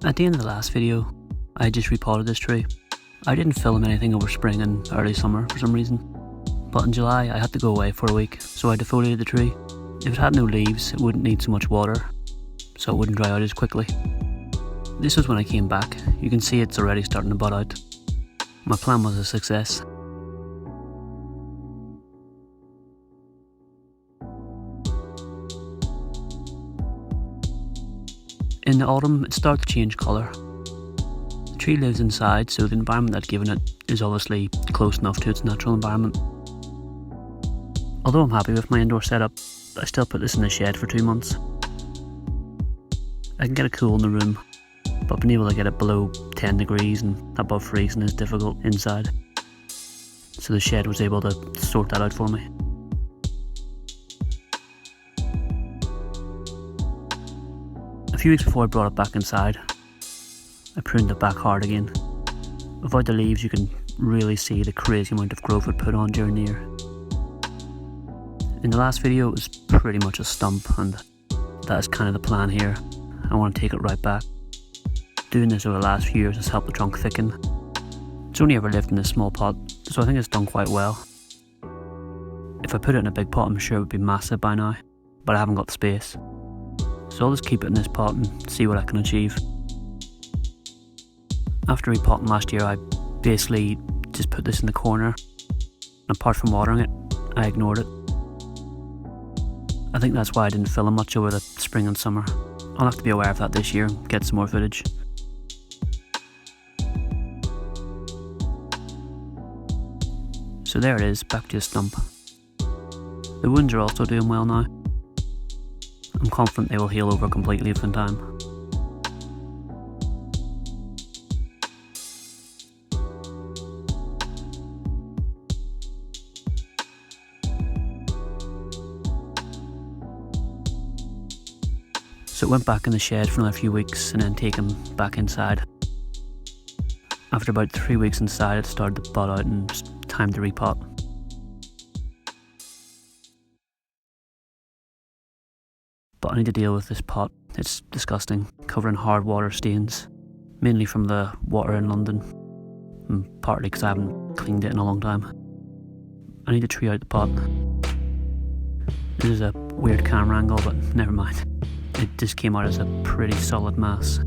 At the end of the last video, I just repotted this tree. I didn't film anything over spring and early summer for some reason, but in July I had to go away for a week, so I defoliated the tree. If it had no leaves, it wouldn't need so much water, so it wouldn't dry out as quickly. This was when I came back. You can see it's already starting to bud out. My plan was a success. In the autumn, it starts to change colour. The tree lives inside, so the environment I've given it is obviously close enough to its natural environment. Although I'm happy with my indoor setup, I still put this in the shed for 2 months. I can get it cool in the room, but being able to get it below 10 degrees and above freezing is difficult inside. So the shed was able to sort that out for me. A few weeks before I brought it back inside, I pruned it back hard again. Without the leaves, you can really see the crazy amount of growth it put on during the year. In the last video, it was pretty much a stump, and that is kind of the plan here. I want to take it right back. Doing this over the last few years has helped the trunk thicken. It's only ever lived in this small pot, so I think it's done quite well. If I put it in a big pot, I'm sure it would be massive by now, but I haven't got the space. So I'll just keep it in this pot and see what I can achieve. After repotting last year, I basically just put this in the corner, and apart from watering it, I ignored it. I think that's why I didn't film much over the spring and summer. I'll have to be aware of that this year and get some more footage. So there it is, back to a stump. The wounds are also doing well now. I'm confident they will heal over completely in time. So it went back in the shed for another few weeks and then taken back inside. After about 3 weeks inside, it started to bud out and it's time to repot. But I need to deal with this pot. It's disgusting, covering hard water stains, mainly from the water in London, and partly because I haven't cleaned it in a long time. I need to tree out the pot. This is a weird camera angle, but never mind. It just came out as a pretty solid mass.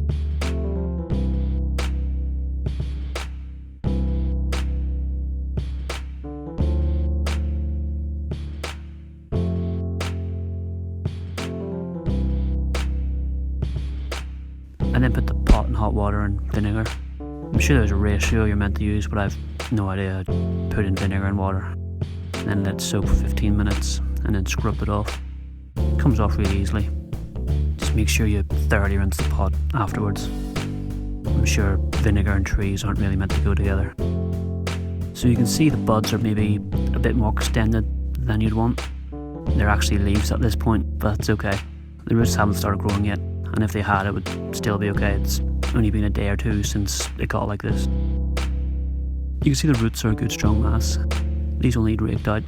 And then put the pot in hot water and vinegar. I'm sure there's a ratio you're meant to use, but I've no idea. I put in vinegar and water, and then let it soak for 15 minutes, and then scrub it off. It comes off really easily. Just make sure you thoroughly rinse the pot afterwards. I'm sure vinegar and trees aren't really meant to go together. So you can see the buds are maybe a bit more extended than you'd want. They're actually leaves at this point, but that's okay. The roots haven't started growing yet, and if they had, it would still be okay. It's only been a day or two since it got like this. You can see the roots are a good strong mass. These will need raked out.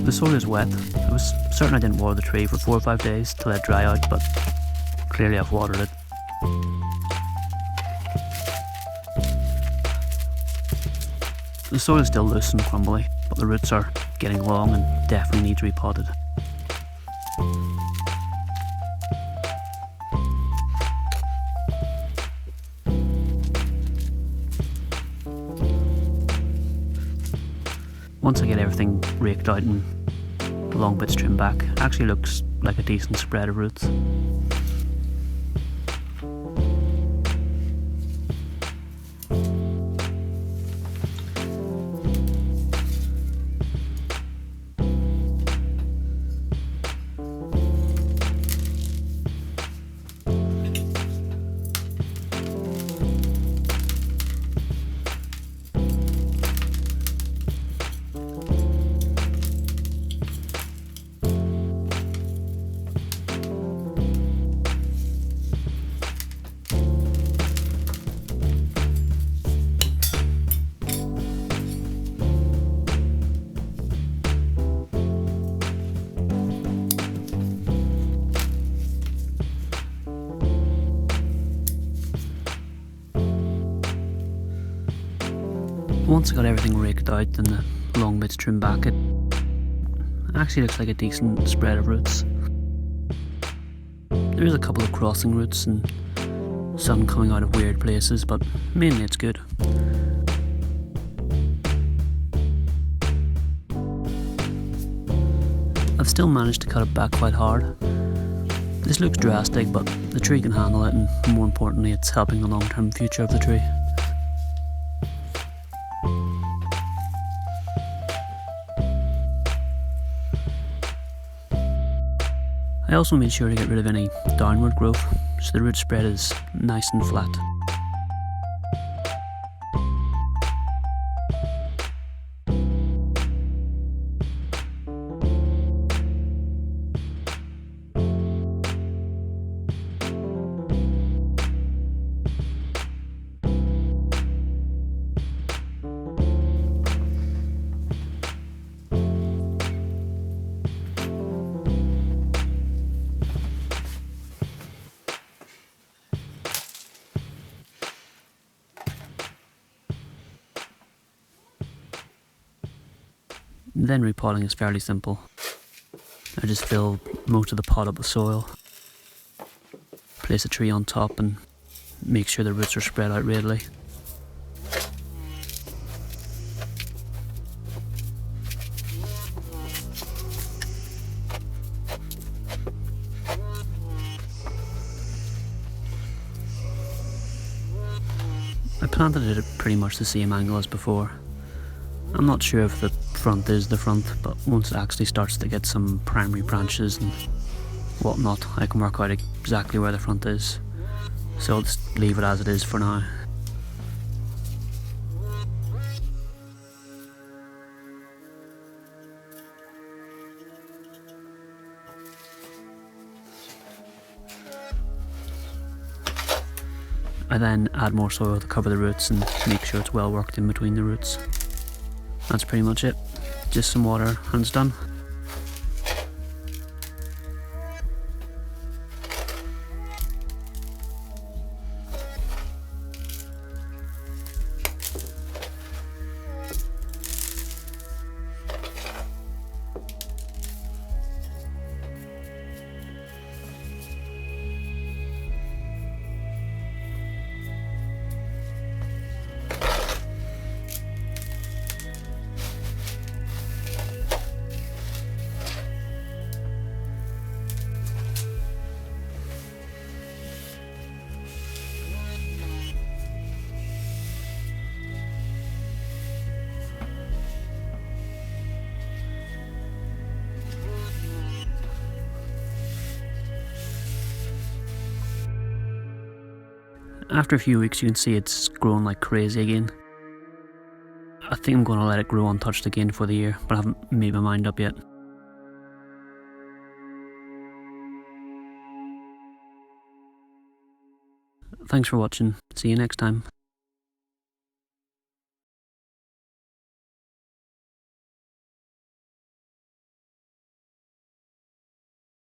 The soil is wet. I was certain I didn't water the tree for 4 or 5 days to let it dry out, but clearly I've watered it. The soil is still loose and crumbly, but the roots are getting long and definitely need repotted. Once I get everything raked out and the long bits trimmed back, it actually looks like a decent spread of roots. Once I got everything raked out and the long bits trimmed back, it actually looks like a decent spread of roots. There is a couple of crossing roots and some coming out of weird places, but mainly it's good. I've still managed to cut it back quite hard. This looks drastic, but the tree can handle it, and more importantly, it's helping the long-term future of the tree. I also made sure to get rid of any downward growth, so the root spread is nice and flat. Then repotting is fairly simple. I just fill most of the pot up with soil, place a tree on top and make sure the roots are spread out readily. I planted it at pretty much the same angle as before. I'm not sure if the front is the front, but once it actually starts to get some primary branches and whatnot, I can work out exactly where the front is. So I'll just leave it as it is for now. I then add more soil to cover the roots and make sure it's well worked in between the roots. That's pretty much it. Just some water and it's done. After a few weeks you can see it's growing like crazy again. I think I'm going to let it grow untouched again for the year, but I haven't made my mind up yet. Thanks for watching, see you next time.